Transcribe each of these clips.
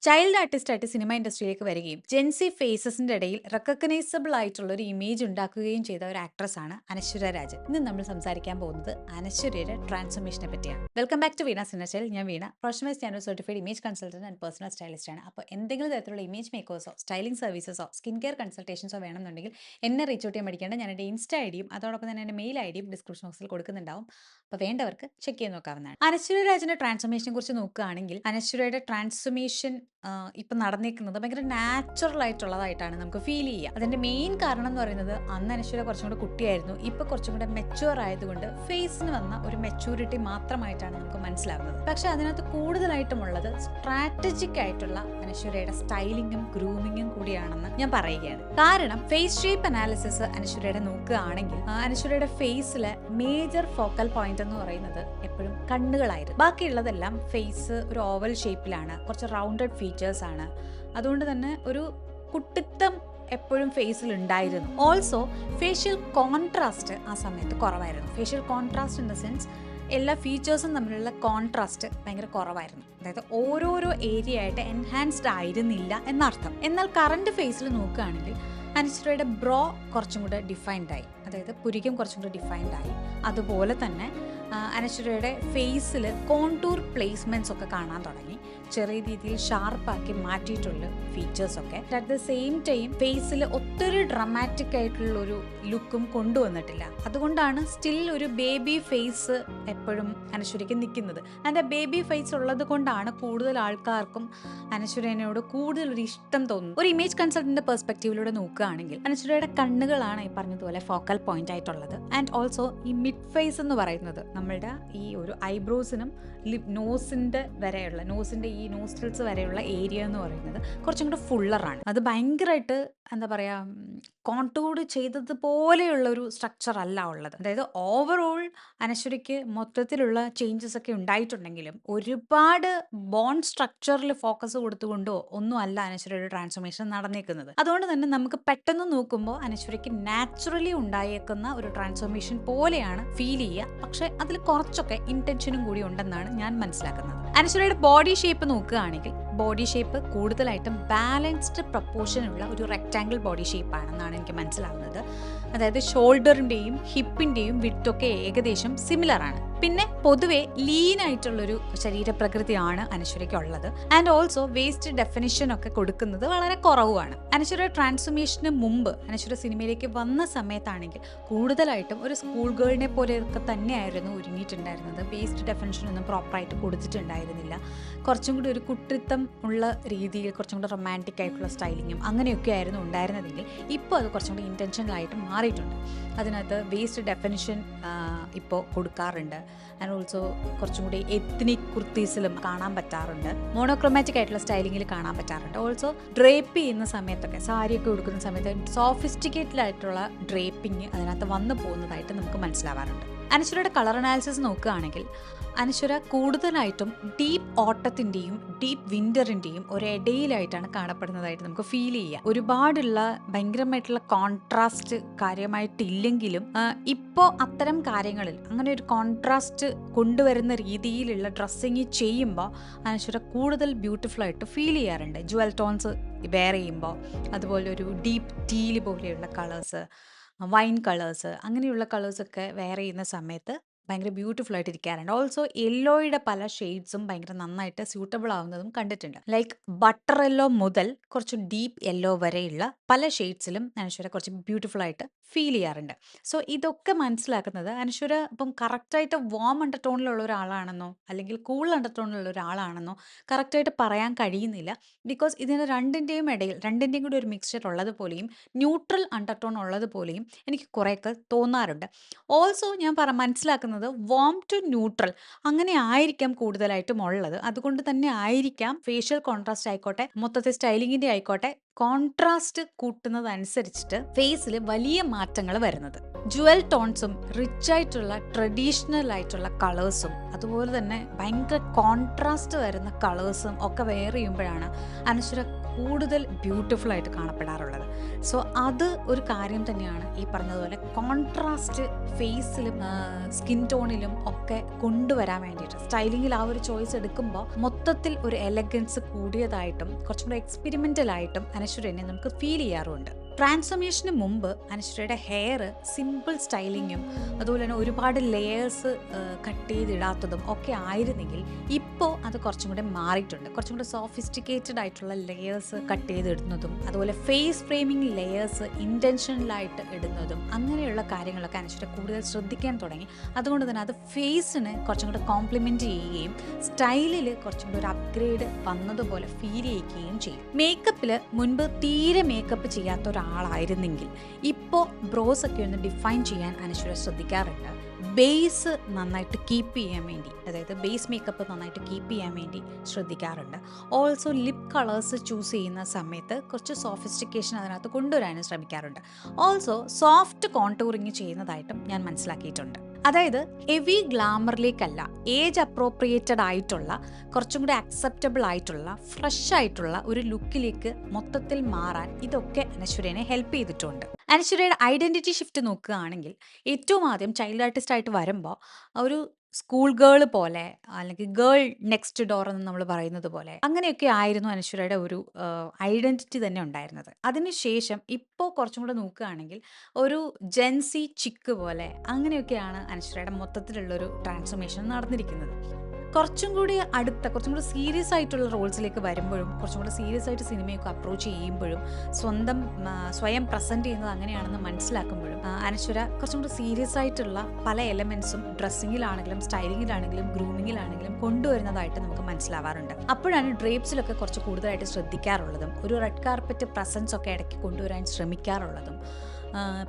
Child ആർട്ടിസ്റ്റായിട്ട് cinema ഇൻഡസ്ട്രിയിലേക്ക് വരികയും ജെൻസി ഫേസസിന്റെ ഇടയിൽ recognisable ആയിട്ടുള്ള ഒരു ഇമേജ് ഉണ്ടാക്കുകയും ചെയ്ത ഒരു ആക്ട്രസ് ആണ് അനശ്വര രാജൻ. ഇന്ന് നമ്മൾ സംസാരിക്കാൻ പോകുന്നത് അനശ്വരയുടെ ട്രാൻസ്ഫോർമേഷനെ പറ്റിയാണ്. വെൽക്കം ബാക്ക് ടു വീണ സിനച്ചൽ. ഞാൻ Veena, professional channel certified image consultant and personal stylist ആണ്. അപ്പോൾ എന്തെങ്കിലും തരത്തിലുള്ള ഇമേജ് മേക്കേഴ്സോ സ്റ്റൈലിംഗ് സർവീസസോ സ്കിൻ കെയർ കൺസൾട്ടേഷൻസോ വേണമെന്നുണ്ടെങ്കിൽ എന്നെ റീച്ച് ഔട്ട് ചെയ്യാൻ പഠിക്കേണ്ട. ഞാൻ എൻ്റെ ഇൻസ്റ്റ ഐഡിയും അതോടൊപ്പം തന്നെ എൻ്റെ മെയിൽ ഐഡിയും ഡിസ്ക്രിപ്ഷൻ ബോക്സിൽ കൊടുക്കുന്നുണ്ടാവും. അപ്പോൾ വേണ്ടവർക്ക് ചെക്ക് ചെയ്ത് നോക്കാവുന്നതാണ്. അനശ്വര രാജന്റെ ട്രാൻസ്ഫോർമേഷനെ കുറിച്ച് നോക്കുകയാണെങ്കിൽ അനശ്വരയുടെ ട്രാൻസ്ഫോർമേഷൻ ഇപ്പം നടന്നിരിക്കുന്നത് ഭയങ്കര നാച്ചുറൽ ആയിട്ടുള്ളതായിട്ടാണ് നമുക്ക് ഫീൽ ചെയ്യുക. അതിന്റെ മെയിൻ കാരണം എന്ന് പറയുന്നത് അന്ന് അനശ്വര കുറച്ചും കൂടെ കുട്ടിയായിരുന്നു. ഇപ്പൊ കുറച്ചും കൂടെ മെച്യൂർ ആയതുകൊണ്ട് ഫേസിന് വന്ന ഒരു മെച്യൂരിറ്റി മാത്രമായിട്ടാണ് നമുക്ക് മനസ്സിലാവുന്നത്. പക്ഷെ അതിനകത്ത് കൂടുതലായിട്ടുമുള്ളത് സ്ട്രാറ്റജിക് ആയിട്ടുള്ള അനശ്വരയുടെ സ്റ്റൈലിങ്ങും ഗ്രൂമിങ്ങും കൂടിയാണെന്ന് ഞാൻ പറയുകയാണ്. കാരണം ഫേസ് ഷേപ്പ് അനാലിസിസ് അനശ്വരയുടെ നോക്കുകയാണെങ്കിൽ അനശ്വരയുടെ ഫേസിലെ മേജർ ഫോക്കൽ പോയിന്റ് എന്ന് പറയുന്നത് എപ്പോഴും കണ്ണുകളായിരുന്നു. ബാക്കിയുള്ളതെല്ലാം ഫേസ് ഒരു ഓവൽ ഷേപ്പിലാണ്, കുറച്ച് റൗണ്ടഡ് ഫീച്ചേഴ്സ് ആണ്. അതുകൊണ്ട് തന്നെ ഒരു കുട്ടിത്തം എപ്പോഴും ഫേസിൽ ഉണ്ടായിരുന്നു. ഓൾസോ ഫേഷ്യൽ കോൺട്രാസ്റ്റ് ആ സമയത്ത് കുറവായിരുന്നു. Facial contrast in the sense എല്ലാ ഫീച്ചേഴ്സും തമ്മിലുള്ള കോൺട്രാസ്റ്റ് ഭയങ്കര കുറവായിരുന്നു. അതായത് ഓരോരോ ഏരിയ ആയിട്ട് എൻഹാൻസ്ഡ് ആയിരുന്നില്ല എന്നർത്ഥം. എന്നാൽ കറണ്ട് ഫേസിൽ നോക്കുകയാണെങ്കിൽ അനശ്വരയുടെ ബ്രോ കുറച്ചും കൂടെ ഡിഫൈൻഡ് ആയി, അതായത് പുരികം കുറച്ചും കൂടെ ഡിഫൈൻഡ് ആയി. അതുപോലെ തന്നെ അനശ്വരയുടെ ഫേസിൽ കോണ്ടൂർ പ്ലേസ്മെന്റ്സ് ഒക്കെ കാണാൻ തുടങ്ങി. ചെറിയ രീതിയിൽ ഷാർപ്പാക്കി മാറ്റിയിട്ടുള്ള ഫീച്ചേഴ്സൊക്കെ. അറ്റ് ദ സെയിം ടൈം ഫേസിൽ ഒത്തിരി ഡ്രമാറ്റിക് ആയിട്ടുള്ള ഒരു ലുക്കും കൊണ്ടുവന്നിട്ടില്ല. അതുകൊണ്ടാണ് സ്റ്റിൽ ഒരു ബേബി ഫേസ് എപ്പോഴും അനശ്വരയ്ക്ക് നിൽക്കുന്നത്. അതിൻ്റെ ബേബി ഫേസ് ഉള്ളത് കൊണ്ടാണ് കൂടുതൽ ആൾക്കാർക്കും അനശ്വരനോട് കൂടുതൽ ഒരു ഇഷ്ടം തോന്നുന്നത്. ഒരു ഇമേജ് കൺസൾട്ടന്റിന്റെ പെർസ്പെക്റ്റീവിലൂടെ നോക്കുകയാണെങ്കിൽ അനശ്വരയുടെ കണ്ണുകളാണ് ഈ പറഞ്ഞതുപോലെ ഫോക്കൽ പോയിന്റ് ആയിട്ടുള്ളത്. ആൻഡ് ഓൾസോ ഈ മിഡ് ഫേസ് എന്ന് പറയുന്നത് നമ്മളുടെ ഈ ഒരു ഐബ്രോസിനും നോസിന്റെ വരെയുള്ള നോസിന്റെ ഈ നോസ്ട്രിൽസ് വരെയുള്ള ഏരിയ എന്ന് പറയുന്നത് കുറച്ചും കൂടെ ഫുള്ളറാണ്. അത് ഭയങ്കരമായിട്ട് എന്താ പറയാ, കോൺടൂർഡ് ചെയ്തതുപോലെയുള്ള ഒരു സ്ട്രക്ചർ അല്ല ഉള്ളത്. അതായത് ഓവറോൾ അനശ്വരയ്ക്ക് മൊത്തത്തിലുള്ള ചേഞ്ചസ് ഒക്കെ ഉണ്ടായിട്ടുണ്ടെങ്കിലും ഒരുപാട് ബോൺ സ്ട്രക്ചറിൽ ഫോക്കസ് കൊടുത്തുകൊണ്ടോ ഒന്നും അല്ല അനശ്വരയുടെ ട്രാൻസ്ഫോർമേഷൻ നടന്നേക്കുന്നത്. അതുകൊണ്ട് തന്നെ നമുക്ക് പെട്ടെന്ന് നോക്കുമ്പോൾ അനശ്വരയ്ക്ക് നാച്ചുറലി ഉണ്ടായേക്കുന്ന ഒരു ട്രാൻസ്ഫോർമേഷൻ പോലെയാണ് ഫീൽ ചെയ്യുക. പക്ഷെ അതിൽ കുറച്ചൊക്കെ ഇന്റൻഷനും കൂടി ഉണ്ടെന്നാണ് ഞാൻ മനസ്സിലാക്കുന്നത്. അനശ്വരയുടെ ബോഡി ഷേപ്പ് നോക്കുകയാണെങ്കിൽ ബോഡി ഷേപ്പ് കൂടുതലായിട്ടും ബാലൻസ്ഡ് പ്രപ്പോർഷനുള്ള ഒരു റെക്ടാങ്കിൾ ബോഡി ഷേപ്പ് ആണെന്നാണ് എനിക്ക് മനസ്സിലാവുന്നത്. അതായത് ഷോൾഡറിന്റെയും ഹിപ്പിന്റെയും വിഡ്ത്തൊക്കെ ഏകദേശം സിമിലർ ആണ്. പിന്നെ പൊതുവെ ലീൻ ആയിട്ടുള്ളൊരു ശരീരപ്രകൃതിയാണ് അനശ്വരയ്ക്കുള്ളത്. ആൻഡ് ഓൾസോ വേസ്റ്റ് ഡെഫിനിഷൻ ഒക്കെ കൊടുക്കുന്നത് വളരെ കുറവുമാണ്. അനശ്വര ട്രാൻസ്ഫോർമേഷന് മുമ്പ് അനശ്വര സിനിമയിലേക്ക് വന്ന സമയത്താണെങ്കിൽ കൂടുതലായിട്ടും ഒരു സ്കൂൾ ഗേളിനെ പോലെയൊക്കെ തന്നെയായിരുന്നു ഒരുങ്ങിയിട്ടുണ്ടായിരുന്നത്. വേസ്റ്റ് ഡെഫിനിഷൻ ഒന്നും പ്രോപ്പറായിട്ട് കൊടുത്തിട്ടുണ്ടായിരുന്നില്ല. കുറച്ചും കൂടി ഒരു കുട്ടിത്തം ഉള്ള രീതിയിൽ കുറച്ചും കൂടി റൊമാൻറ്റിക് ആയിട്ടുള്ള സ്റ്റൈലിങ്ങും അങ്ങനെയൊക്കെ ആയിരുന്നു ഉണ്ടായിരുന്നതെങ്കിൽ ഇപ്പോൾ അത് കുറച്ചും കൂടി ഇൻറ്റൻഷനലായിട്ട് മാറിയിട്ടുണ്ട്. അതിനകത്ത് വേസ്റ്റ് ഡെഫിനിഷൻ ഇപ്പോൾ കൊടുക്കാറുണ്ട്. ആൻഡ് ഓൾസോ കുറച്ചും കൂടി എത്നിക് കുർത്തീസിലും കാണാൻ പറ്റാറുണ്ട്. മോണോക്രോമാറ്റിക് ആയിട്ടുള്ള സ്റ്റൈലിങ്ങിൽ കാണാൻ പറ്റാറുണ്ട്. ഓൾസോ ഡ്രേപ്പ് ചെയ്യുന്ന സമയത്തൊക്കെ സാരിയൊക്കെ ഉടുക്കുന്ന സമയത്ത് സോഫിസ്റ്റിക്കേറ്റഡ് ആയിട്ടുള്ള ഡ്രേപ്പിംഗ് അതിനകത്ത് വന്നു പോകുന്നതായിട്ട് നമുക്ക് മനസ്സിലാവാറുണ്ട്. അനശ്വരയുടെ കളർ അനാലിസിസ് നോക്കുകയാണെങ്കിൽ അനശ്വര കൂടുതലായിട്ടും ഡീപ്പ് ഓട്ടത്തിൻ്റെയും ഡീപ്പ് വിൻ്ററിൻ്റെയും ഒരിടയിലായിട്ടാണ് കാണപ്പെടുന്നതായിട്ട് നമുക്ക് ഫീൽ ചെയ്യുക. ഒരുപാടുള്ള ഭയങ്കരമായിട്ടുള്ള കോൺട്രാസ്റ്റ് കാര്യമായിട്ടില്ലെങ്കിലും ഇപ്പോൾ അത്തരം കാര്യങ്ങളിൽ അങ്ങനെ ഒരു കോൺട്രാസ്റ്റ് കൊണ്ടുവരുന്ന രീതിയിലുള്ള ഡ്രസ്സിങ് ചെയ്യുമ്പോൾ അനശ്വര കൂടുതൽ ബ്യൂട്ടിഫുൾ ആയിട്ട് ഫീൽ ചെയ്യാറുണ്ട്. ജുവൽ ടോൺസ് വെയർ ചെയ്യുമ്പോൾ, അതുപോലെ ഒരു ഡീപ്പ് ടീൽ പോലെയുള്ള കളേഴ്സ്, വൈൻ കളേഴ്സ്, അങ്ങനെയുള്ള കളേഴ്സൊക്കെ വെയർ ചെയ്യുന്ന സമയത്ത് ഭയങ്കര ബ്യൂട്ടിഫുൾ ആയിട്ട് ഇരിക്കാറുണ്ട്. ഓൾസോ യെല്ലോയുടെ പല ഷെയ്ഡ്സും ഭയങ്കര നന്നായിട്ട് സ്യൂട്ടബിൾ ആവുന്നതും കണ്ടിട്ടുണ്ട്. ലൈക്ക് ബട്ടർ യെല്ലോ മുതൽ കുറച്ച് ഡീപ്പ് യെല്ലോ വരെയുള്ള പല ഷെയ്ഡ്സിലും അനശ്വര കുറച്ച് ബ്യൂട്ടിഫുൾ ആയിട്ട് ഫീൽ ചെയ്യാറുണ്ട്. സോ ഇതൊക്കെ മനസ്സിലാക്കുന്നത് അനശ്വര ഇപ്പം കറക്റ്റായിട്ട് വാം അണ്ടർടോണിലുള്ള ഒരാളാണെന്നോ അല്ലെങ്കിൽ കൂൾ അണ്ടർടോണിലുള്ള ഒരാളാണെന്നോ കറക്റ്റായിട്ട് പറയാൻ കഴിയുന്നില്ല. ബിക്കോസ് ഇതിന് രണ്ടിൻ്റെയും ഇടയിൽ രണ്ടിൻ്റെയും കൂടി ഒരു മിക്സ്ചർ ഉള്ളതുപോലെയും ന്യൂട്രൽ അണ്ടർടോൺ ഉള്ളതുപോലെയും എനിക്ക് കുറേയൊക്കെ തോന്നാറുണ്ട്. ഓൾസോ ഞാൻ മനസ്സിലാക്കുന്നത് വാം ടു ന്യൂട്രൽ അങ്ങനെ ആയിരിക്കാം കൂടുതലായിട്ടും ഉള്ളത്. അതുകൊണ്ട് തന്നെ ആയിരിക്കാം ഫേഷ്യൽ കോൺട്രാസ്റ്റ് ആയിക്കോട്ടെ മൊത്തത്തിൽ സ്റ്റൈലിങ്ങിന്റെ ആയിക്കോട്ടെ കോൺട്രാസ്റ്റ് കൂട്ടുന്നതനുസരിച്ചിട്ട് ഫേസിൽ വലിയ മാറ്റങ്ങൾ വരുന്നത്. ജുവൽ ടോൺസും റിച്ച് ആയിട്ടുള്ള ട്രഡീഷണൽ ആയിട്ടുള്ള കളേഴ്സും അതുപോലെ തന്നെ ഭയങ്കര കോൺട്രാസ്റ്റ് വരുന്ന കളേഴ്സും ഒക്കെ വെയർ ചെയ്യുമ്പോഴാണ് അനശ്വര കൂടുതൽ ബ്യൂട്ടിഫുൾ ആയിട്ട് കാണപ്പെടാറുള്ളത്. സോ അത് ഒരു കാര്യം തന്നെയാണ് ഈ പറഞ്ഞതുപോലെ കോൺട്രാസ്റ്റ് ഫേസിലും സ്കിൻ ടോണിലും ഒക്കെ കൊണ്ടുവരാൻ വേണ്ടിയിട്ട് സ്റ്റൈലിങ്ങിൽ ആ ഒരു ചോയ്സ് എടുക്കുമ്പോൾ മൊത്തത്തിൽ ഒരു എലഗൻസ് കൂടിയതായിട്ടും കുറച്ചും കൂടെ എക്സ്പെരിമെൻ്റൽ ആയിട്ടും അനശ്വരനെ നമുക്ക് ഫീൽ ചെയ്യാറുണ്ട്. ട്രാൻസ്ഫോർമേഷന് മുമ്പ് അനശ്വരയുടെ ഹെയർ സിമ്പിൾ സ്റ്റൈലിങ്ങും അതുപോലെ തന്നെ ഒരുപാട് ലെയേഴ്സ് കട്ട് ചെയ്തിടാത്തതും ഒക്കെ ആയിരുന്നെങ്കിൽ ഇപ്പോൾ അത് കുറച്ചും കൂടെ മാറിയിട്ടുണ്ട്. കുറച്ചും കൂടെ സോഫിസ്റ്റിക്കേറ്റഡ് ആയിട്ടുള്ള ലെയേഴ്സ് കട്ട് ചെയ്തിടുന്നതും അതുപോലെ ഫേസ് ഫ്രെയിമിംഗ് ലെയേഴ്സ് ഇൻറ്റൻഷനലായിട്ട് ഇടുന്നതും അങ്ങനെയുള്ള കാര്യങ്ങളൊക്കെ അനശ്വര കൂടുതൽ ശ്രദ്ധിക്കാൻ തുടങ്ങി. അതുകൊണ്ട് തന്നെ അത് ഫേസിന് കുറച്ചും കൂടെ കോംപ്ലിമെൻറ്റ് ചെയ്യുകയും സ്റ്റൈലിൽ കുറച്ചും കൂടെ ഒരു അപ്ഗ്രേഡ് വന്നതുപോലെ ഫീൽ ചെയ്യിക്കുകയും ചെയ്യും. മേക്കപ്പിൽ മുൻപ് തീരെ മേക്കപ്പ് ചെയ്യാത്ത ആളായിരുന്നെങ്കിൽ ഇപ്പോൾ ബ്രോസ് ഒക്കെ ഒന്ന് ഡിഫൈൻ ചെയ്യാൻ അനശ്വര ശ്രദ്ധിക്കാറുണ്ട്. ബേസ് നന്നായിട്ട് കീപ്പ് ചെയ്യാൻ വേണ്ടി, അതായത് ബേസ് മേക്കപ്പ് നന്നായിട്ട് കീപ്പ് ചെയ്യാൻ വേണ്ടി ശ്രദ്ധിക്കാറുണ്ട്. ഓൾസോ ലിപ് കളേഴ്സ് ചൂസ് ചെയ്യുന്ന സമയത്ത് കുറച്ച് സോഫിസ്റ്റിക്കേഷൻ അതിനകത്ത് കൊണ്ടുവരാനും ശ്രമിക്കാറുണ്ട്. ഓൾസോ സോഫ്റ്റ് കോൺടൂറിങ് ചെയ്യുന്നതായിട്ടും ഞാൻ മനസ്സിലാക്കിയിട്ടുണ്ട്. അതായത് ഹെവി ഗ്ലാമറിലേക്കല്ല, ഏജ് അപ്രോപ്രിയേറ്റഡ് ആയിട്ടുള്ള കുറച്ചും കൂടി അക്സെപ്റ്റബിൾ ആയിട്ടുള്ള ഫ്രഷ് ആയിട്ടുള്ള ഒരു ലുക്കിലേക്ക് മൊത്തത്തിൽ മാറാൻ ഇതൊക്കെ അനശ്വരനെ ഹെൽപ്പ് ചെയ്തിട്ടുണ്ട്. അനശ്വരയുടെ ഐഡന്റിറ്റി ഷിഫ്റ്റ് നോക്കുകയാണെങ്കിൽ ഏറ്റവും ആദ്യം ചൈൽഡ് ആർട്ടിസ്റ്റ് ആയിട്ട് വരുമ്പോൾ ഒരു സ്കൂൾ ഗേൾ പോലെ അല്ലെങ്കിൽ ഗേൾ നെക്സ്റ്റ് ഡോർ എന്ന് നമ്മൾ പറയുന്നത് പോലെ അങ്ങനെയൊക്കെ ആയിരുന്നു അനശ്വരയുടെ ഒരു ഐഡന്റിറ്റി തന്നെ ഉണ്ടായിരുന്നത്. അതിനുശേഷം ഇപ്പോൾ കുറച്ചും കൂടെ നോക്കുകയാണെങ്കിൽ ഒരു ജെൻസി ചിക്ക് പോലെ അങ്ങനെയൊക്കെയാണ് അനശ്വരയുടെ മൊത്തത്തിലുള്ളൊരു ട്രാൻസ്ഫോർമേഷൻ നടന്നിരിക്കുന്നത്. കുറച്ചും കൂടി അടുത്ത കുറച്ചും കൂടി സീരിയസ് ആയിട്ടുള്ള റോൾസിലേക്ക് വരുമ്പോഴും കുറച്ചും കൂടി സീരിയസ് ആയിട്ട് സിനിമയൊക്കെ അപ്രോച്ച് ചെയ്യുമ്പോഴും സ്വയം പ്രസൻറ്റ് ചെയ്യുന്നത് അങ്ങനെയാണെന്ന് മനസ്സിലാക്കുമ്പോഴും അനശ്വര കുറച്ചും കൂടി സീരിയസ് ആയിട്ടുള്ള പല എലമെൻസും ഡ്രസ്സിങ്ങിലാണെങ്കിലും സ്റ്റൈലിങ്ങിലാണെങ്കിലും ഗ്രൂമിങ്ങിലാണെങ്കിലും കൊണ്ടുവരുന്നതായിട്ട് നമുക്ക് മനസ്സിലാവാറുണ്ട്. അപ്പോഴാണ് ഡ്രേപ്സിലൊക്കെ കുറച്ച് കൂടുതലായിട്ട് ശ്രദ്ധിക്കാറുള്ളതും ഒരു റെഡ് കാർപ്പറ്റ് പ്രസൻസ് ഒക്കെ ഇടയ്ക്ക് കൊണ്ടുവരാൻ ശ്രമിക്കാറുള്ളതും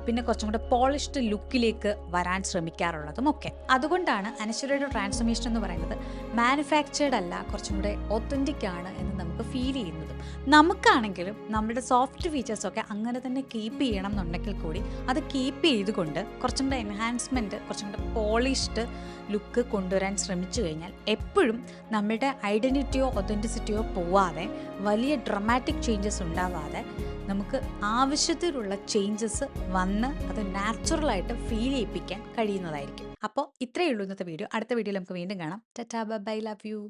പിന്നെ കുറച്ചും കൂടെ പോളിഷ്ഡ് ലുക്കിലേക്ക് വരാൻ ശ്രമിക്കാറുള്ളതും ഒക്കെ. അതുകൊണ്ടാണ് അനശ്വരയുടെ ട്രാൻസ്ഫോർമേഷൻ എന്ന് പറയുന്നത് മാനുഫാക്ചേർഡ് അല്ല, കുറച്ചും കൂടെ ഒത്തൻറ്റിക് ആണ് എന്ന് നമുക്ക് ഫീൽ ചെയ്യുന്നത്. നമുക്കാണെങ്കിലും നമ്മുടെ സോഫ്റ്റ് ഫീച്ചേഴ്സൊക്കെ അങ്ങനെ തന്നെ കീപ്പ് ചെയ്യണം എന്നുണ്ടെങ്കിൽ കൂടി അത് കീപ്പ് ചെയ്തുകൊണ്ട് കുറച്ചും കൂടെ എൻഹാൻസ്മെൻറ്റ്, കുറച്ചും കൂടെ പോളിഷ്ഡ് ലുക്ക് കൊണ്ടുവരാൻ ശ്രമിച്ചു കഴിഞ്ഞാൽ എപ്പോഴും നമ്മുടെ ഐഡൻറ്റിറ്റിയോ ഒത്തൻറ്റിസിറ്റിയോ പോവാതെ വലിയ ഡ്രമാറ്റിക് ചേഞ്ചസ് ഉണ്ടാവാതെ നമുക്ക് ആവശ്യത്തിലുള്ള ചേഞ്ചസ് വന്ന് അത് നാച്ചുറലായിട്ട് ഫീൽ ചെയ്യിപ്പിക്കാൻ കഴിയുന്നതായിരിക്കും. അപ്പോൾ ഇത്രയേ ഉള്ളൂ ഇന്നത്തെ വീഡിയോ. അടുത്ത വീഡിയോയിൽ നമുക്ക് വീണ്ടും കാണാം. Tata bye, love you.